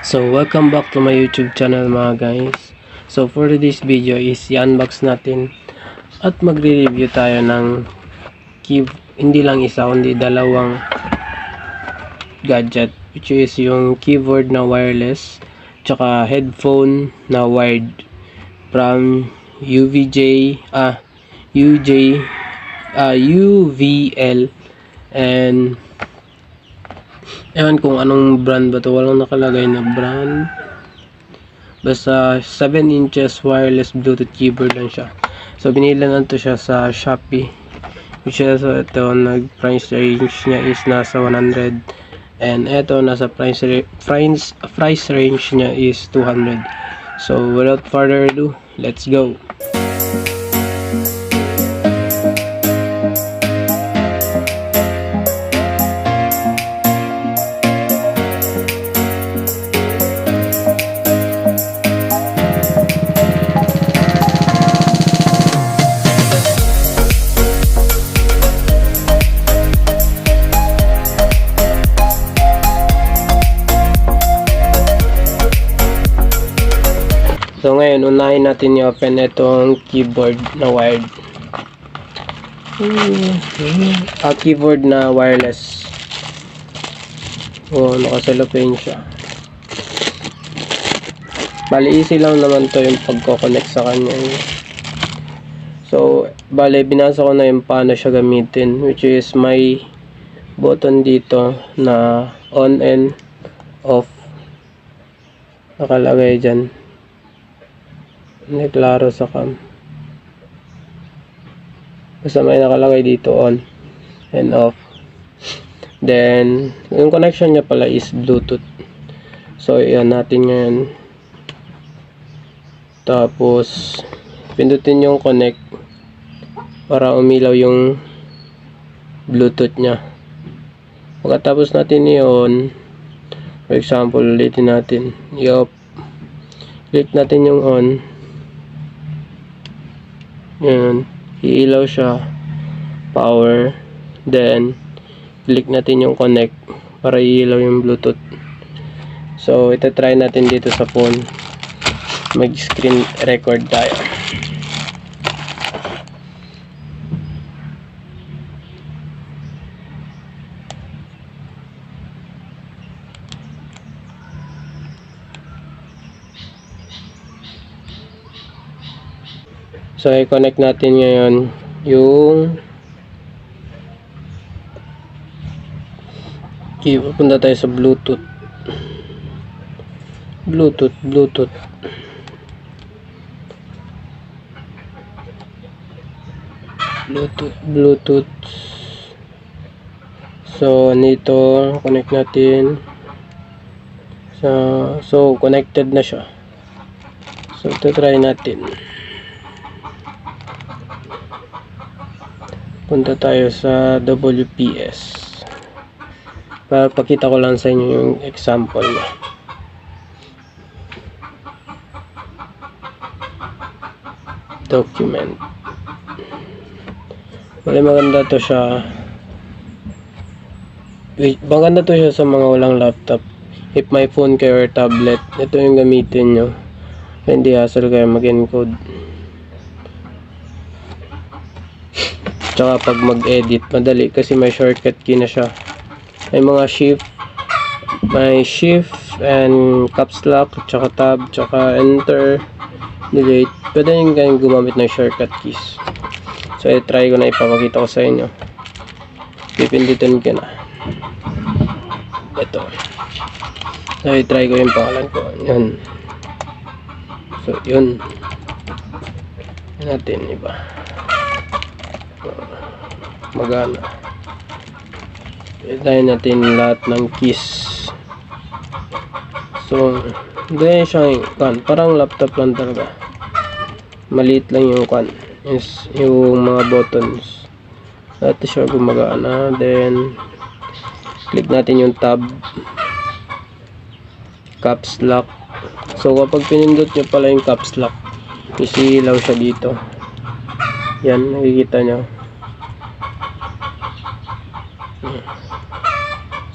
So welcome back to my YouTube channel mga guys. So for this video is i-unbox natin at magre-review tayo ng hindi lang isa kundi dalawang gadget, which is yung keyboard na wireless tsaka headphone na wired from UVL, and ewan kung anong brand ba to, walang nakalagay na brand, basta 7 inches wireless bluetooth keyboard lang siya. So binili lang to siya sa Shopee, which is ito, nag-price range niya is nasa 100, and ito nasa price range niya is 200. So without further ado, let's go. So ngayon, unahin natin i-open itong keyboard na wired. Keyboard na wireless. Naka-cellophane siya. Bali, easy lang naman to yung pagko-connect sa kanya. So, bali, binasa ko na yung paano siya gamitin, which is may button dito na on and off. Nakalagay dyan. Hindi klaro sa cam. Basta may nakalagay dito on and off. Then yung connection niya pala is Bluetooth. So iyan natin ngayon. Tapos pindutin yung connect para umilaw yung Bluetooth niya. Pagkatapos natin i-on, for example, ulitin natin, click natin yung on. Yan, iilaw siya, power, then click natin yung connect para iilaw yung Bluetooth. So ito try natin dito sa phone, mag screen record tayo. So, i-connect natin ngayon yung punta tayo sa Bluetooth. So, nito connect natin. So connected na siya. So, ito try natin. Punta tayo sa WPS para pakita ko lang sa inyo yung example niya. Document. Maganda to siya. Maganda to siya sa mga walang laptop. If may phone kayo or tablet, ito yung gamitin nyo. Hindi hassle kayo mag-encode. Tsaka pag mag-edit, madali kasi may shortcut key na siya. May shift and caps lock, tsaka tab, tsaka enter, delete. Pwede yung kayong gumamit ng shortcut keys. So i-try ko na, ipapakita ko sa inyo. Pipindutin ko na ito. So i-try ko yung pangalan ko. Yun. So yun natin iba magana. Ilagay natin lahat ng keys. So ganyan siya parang laptop lang talaga. Maliit lang yung yung mga buttons. Lahat siya gumagana. Then click natin yung tab, caps lock. So kapag pinindot nyo pala yung caps lock, isilaw siya dito. Yan, nakikita nyo.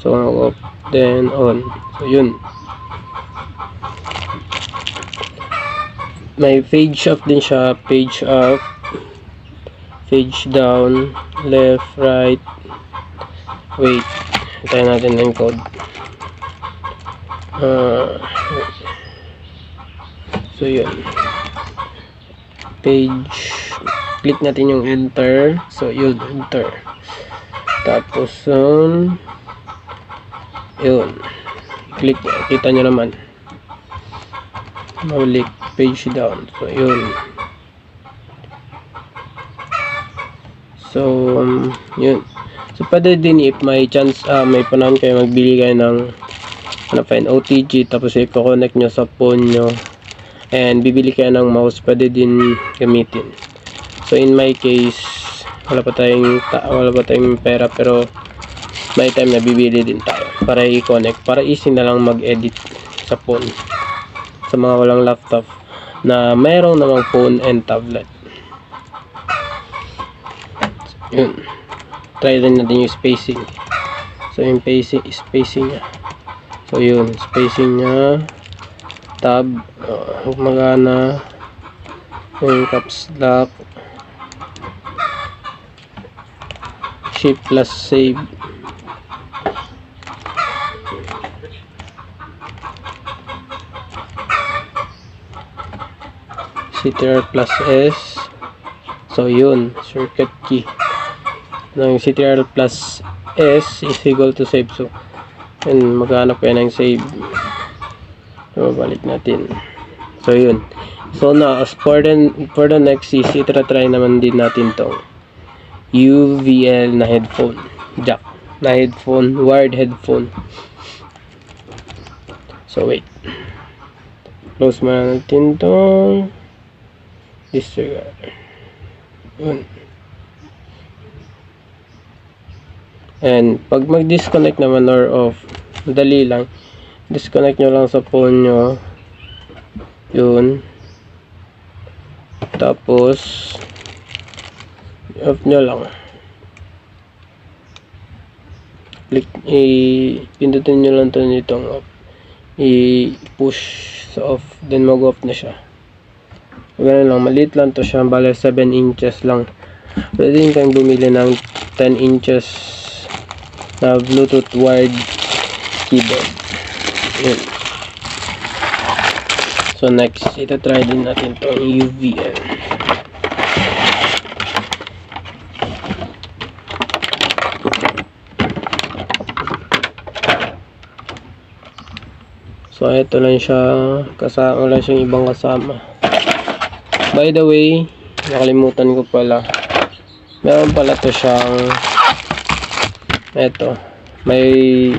So off, then on. So yun. may page up din siya, page up, page down, left, right. Wait, tayo natin ng code. So yun, page, click natin yung enter. So yun, enter. Tapos yun, click, kita nyo naman, mabalik, page down. So yun, so yun. So pwede din if may chance, may panahon kayo magbili kayo ng OTG, tapos i-connect nyo sa phone nyo and bibili kayo ng mouse, pwede din gamitin. So in my case, wala pa tayong pera, pero may time na bibili din tayo para i-connect, para easy na lang mag-edit sa phone sa mga walang laptop na mayroong namang phone and tablet. So, yun, try din natin yung spacing. So yung spacing nya, so yun, spacing nya, tab, magana yung caps lock, shift plus save, ctrl plus S. So yun, shortcut key ng ctrl plus S is equal to save. So yun, maghanap kayo ng save. So balik natin. So yun, so now as for the next is try naman din natin tong UVL na headphone jack, na headphone, wired headphone. So wait, close muna natin tong disregard. Yun. And pag mag-disconnect naman or off, madali lang, disconnect nyo lang sa phone nyo. Yun. Tapos off nyo lang. Click, pindutin nyo lang to nitong off. I-push sa off, then mag-off na siya. Ganun lang, maliit lang to siya, bale 7 inches lang. Pwede din kayong bumili ng 10 inches na Bluetooth wired keyboard. Yun. So next, try din natin itong UVL. So ito lang siya, kasama lang siyang ibang kasama. By the way, nakalimutan ko pala, meron pala to siyang, eto, may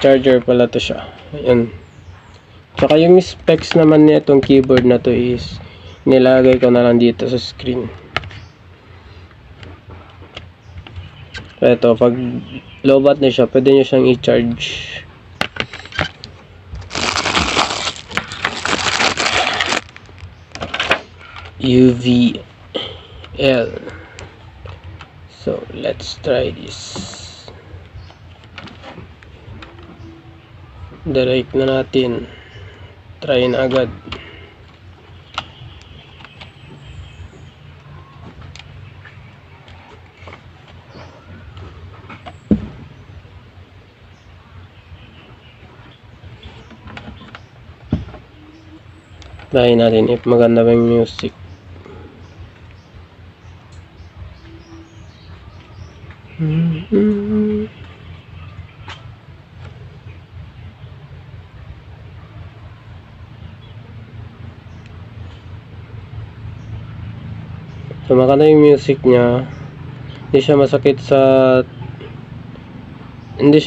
charger pala to siya. Ayan. Tsaka yung specs naman nitong keyboard na to is nilagay ko na lang dito sa screen. Eto, pag lobat na siya, pwede nyo siyang i-charge. UVL. So let's try this. Direct na natin, try na agad. Try natin if maganda ba yung music. So maganda yung music niya, hindi siya masakit sa, hindi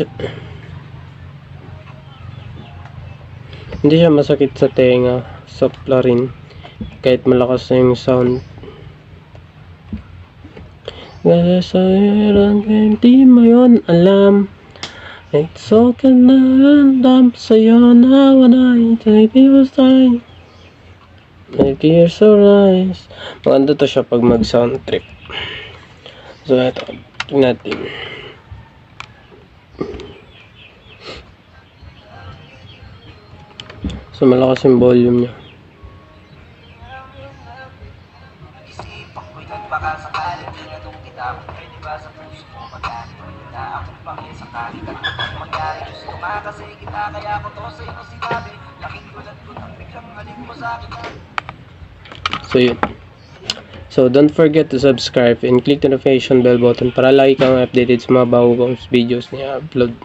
siya masakit sa tenga, soft la rin kahit malakas na yung sound. Kasi sa hirang hindi mo yun alam, it's okay na alam sa'yo na wala hindi mo style. Make your sunrise. Maganda to siya pag mag sound trip. So ito, tingnan natin. So malakas yung volume niya. Isipan ko'y nagbaka sakali, tinanong kita kung pwede ba sa puso mo magkani. Na akong pangil sakali, kahit mangyari gusto nga kasi kita, kaya ko to sa iyo sinabi. Laking gulat ko nang biglang halik mo sa akin na. So yun. So don't forget to subscribe and click the notification bell button para lagi kang updated sa mga bago kong videos na i-upload.